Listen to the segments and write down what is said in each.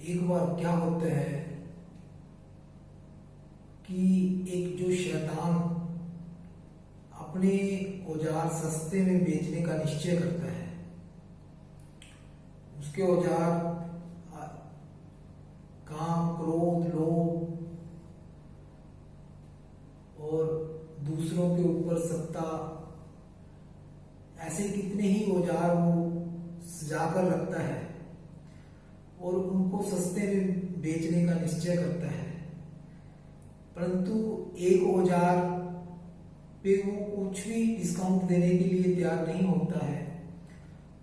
एक बार क्या होता है कि एक जो शैतान अपने औजार सस्ते में बेचने का निश्चय करता है। उसके औजार काम, क्रोध, लोभ और दूसरों के ऊपर सत्ता, ऐसे कितने ही औजार वो सजाकर रखता है और उनको सस्ते में बेचने का निश्चय करता है। परंतु एक औजार पे वो कुछ भी डिस्काउंट देने के लिए तैयार नहीं होता है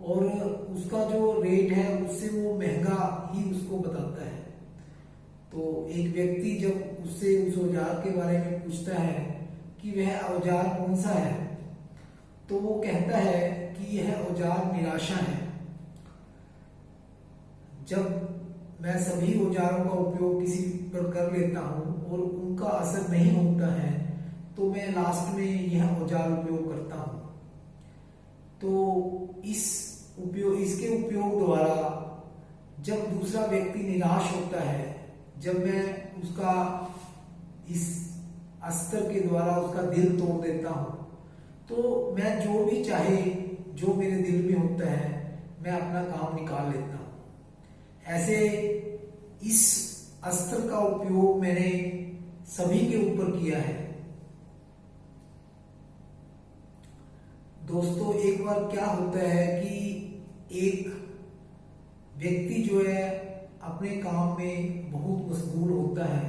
और उसका जो रेट है उससे वो महंगा ही उसको बताता है। तो एक व्यक्ति जब उससे उस औजार के बारे में पूछता है कि वह औजार कौन सा है, तो वो कहता है कि यह औजार निराशा है। जब मैं सभी औजारों का उपयोग किसी पर कर लेता हूँ और उनका असर नहीं होता है, तो मैं लास्ट में यह औजार उपयोग करता हूँ। तो इसके उपयोग द्वारा जब दूसरा व्यक्ति निराश होता है, जब मैं उसका इस अस्त्र के द्वारा उसका दिल तोड़ देता हूँ, तो मैं जो भी चाहे, जो मेरे दिल में होता है, मैं अपना काम निकाल लेता हूँ। ऐसे इस अस्त्र का उपयोग मैंने सभी के ऊपर किया है। दोस्तों, एक बार क्या होता है कि एक व्यक्ति जो है अपने काम में बहुत मशगूल होता है।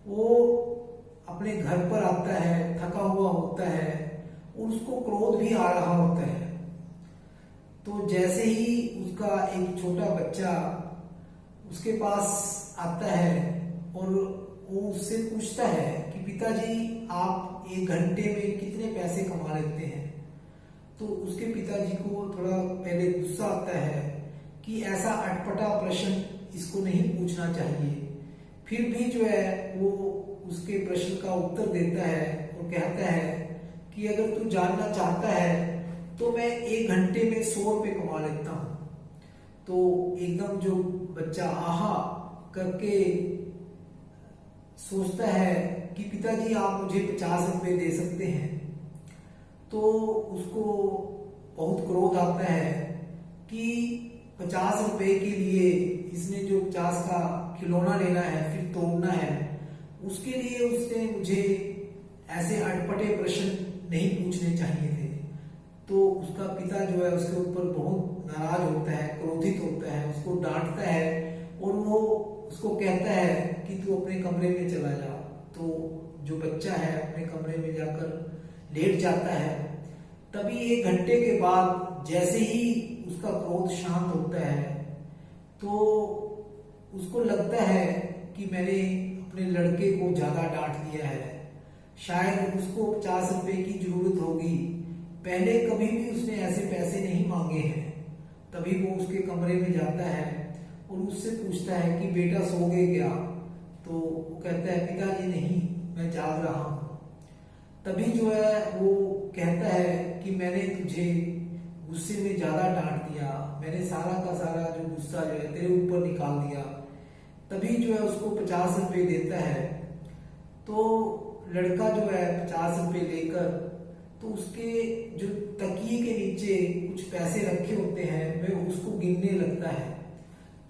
वो अपने घर पर आता है, थका हुआ होता है और उसको क्रोध भी आ रहा होता है। तो जैसे ही उसका एक छोटा बच्चा उसके पास आता है और वो उससे पूछता है कि पिताजी, आप 1 घंटे में कितने पैसे कमा लेते हैं, तो उसके पिताजी को थोड़ा पहले गुस्सा आता है कि ऐसा अटपटा प्रश्न इसको नहीं पूछना चाहिए। फिर भी जो है वो उसके प्रश्न का उत्तर देता है और कहता है कि अगर तू जानना चाहता है तो मैं 1 घंटे में 100 रुपये कमा लेता हूँ। तो एकदम जो बच्चा आहा करके सोचता है कि पिताजी, आप मुझे 50 रुपये दे सकते हैं। तो उसको बहुत क्रोध आता है कि 50 रुपये के लिए इसने जो 50 का खिलौना लेना है, फिर तोड़ना है, उसके लिए उसने मुझे ऐसे अटपटे प्रश्न नहीं पूछने चाहिए थे। तो उसका पिता जो है उसके ऊपर बहुत नाराज होता है, क्रोधित होता है, उसको डांटता है और वो उसको कहता है कि तू अपने कमरे में चला जा। तो जो बच्चा है अपने कमरे में जाकर लेट जाता है। तभी 1 घंटे के बाद जैसे ही उसका क्रोध शांत होता है, तो उसको लगता है कि मैंने अपने लड़के को ज्यादा डांट दिया है, शायद उसको 50 रुपये की जरूरत होगी, पहले कभी भी उसने ऐसे पैसे नहीं मांगे हैं। तभी वो उसके कमरे में जाता है और उससे पूछता है कि बेटा, सोगे क्या? तो वो कहता है पिताजी नहीं, मैं जाग रहा हूँ। तभी जो है वो कहता है कि मैंने तुझे गुस्से में ज्यादा डांट दिया, मैंने सारा का सारा जो गुस्सा जो है तेरे ऊपर निकाल दिया। तभी जो है उसको 50 रुपये देता है। तो लड़का जो है 50 रुपये लेकर, तो उसके जो तकिए के नीचे कुछ पैसे रखे होते हैं, वह उसको गिनने लगता है।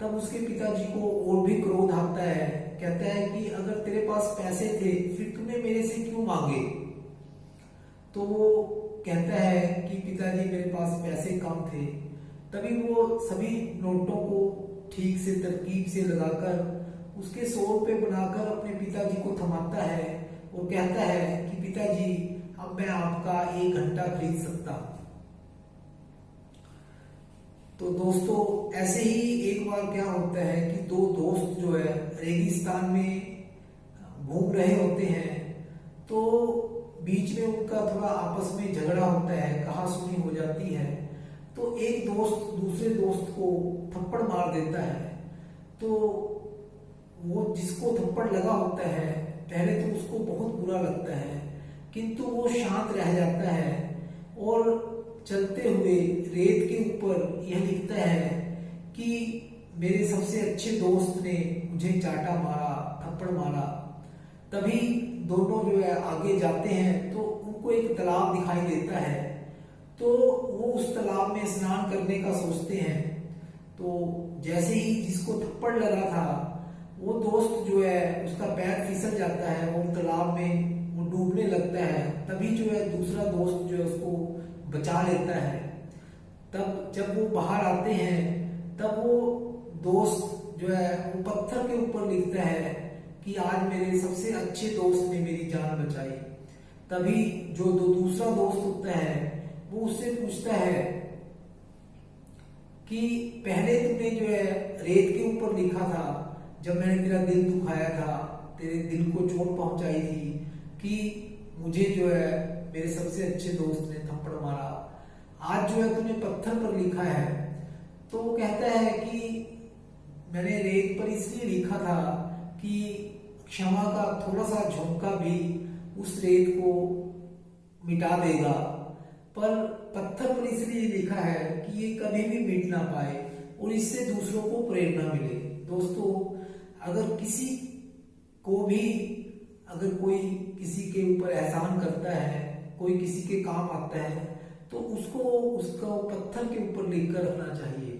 तब उसके पिताजी को और भी क्रोध आता है, कहता है कि अगर तेरे पास पैसे थे फिर तूने मेरे से क्यों मांगे? तो वो कहता है कि पिताजी, मेरे पास पैसे कम थे। तभी वो सभी नोटों को ठीक से तरकीब से लगाकर उसके 100 रुपये बनाकर अपने पिताजी को थमाता है और कहता है कि पिताजी, अब मैं आपका 1 घंटा खरीद सकता हूं। तो दोस्तों, ऐसे ही एक बार क्या होता है कि 2 दोस्त जो है रेगिस्तान में घूम रहे होते हैं। तो बीच में उनका थोड़ा आपस में झगड़ा होता है, कहासुनी हो जाती है। तो एक दोस्त दूसरे दोस्त को थप्पड़ मार देता है। तो वो जिसको थप्पड़ लगा होता है, पहले तो उसको बहुत बुरा लगता है, किंतु वो शांत रह जाता है और चलते हुए रेत के ऊपर यह लिखता है कि मेरे सबसे अच्छे दोस्त ने मुझे चाटा मारा, थप्पड़ मारा। तभी दोनों जो है आगे जाते हैं तो उनको एक तालाब दिखाई देता है, तो वो उस तालाब में स्नान करने का सोचते हैं। तो जैसे ही जिसको थप्पड़ लगा था वो दोस्त जो है उसका पैर फिसल जाता है और तालाब में वो डूबने लगता है। तभी जो है दूसरा दोस्त जो है उसको बचा लेता है। तब जब वो बाहर आते हैं तब वो दोस्त जो है वो पत्थर के ऊपर लिखता है कि आज मेरे सबसे अच्छे दोस्त ने मेरी जान बचाई। तभी जो दूसरा दोस्त होता है वो उससे पूछता है कि पहले तुमने जो है रेत के ऊपर लिखा था, जब मैंने तेरा दिल दुखाया था, तेरे दिल को चोट पहुंचाई थी कि मुझे जो है मेरे सबसे अच्छे दोस्त ने थप्पड़ मारा, आज जो है तूने पत्थर पर लिखा है। तो वो कहता है कि मैंने रेत पर इसलिए लिखा था कि क्षमा का थोड़ा सा झोंका भी उस रेत को मिटा देगा, पर पत्थर पर इसलिए लिखा है कि ये कभी भी मिट ना पाए और इससे दूसरों को प्रेरणा मिले। दोस्तों, अगर किसी को भी अगर कोई किसी के ऊपर एहसान करता है, कोई किसी के काम आता है, तो उसको उसका पत्थर के ऊपर लिख कर रखना चाहिए।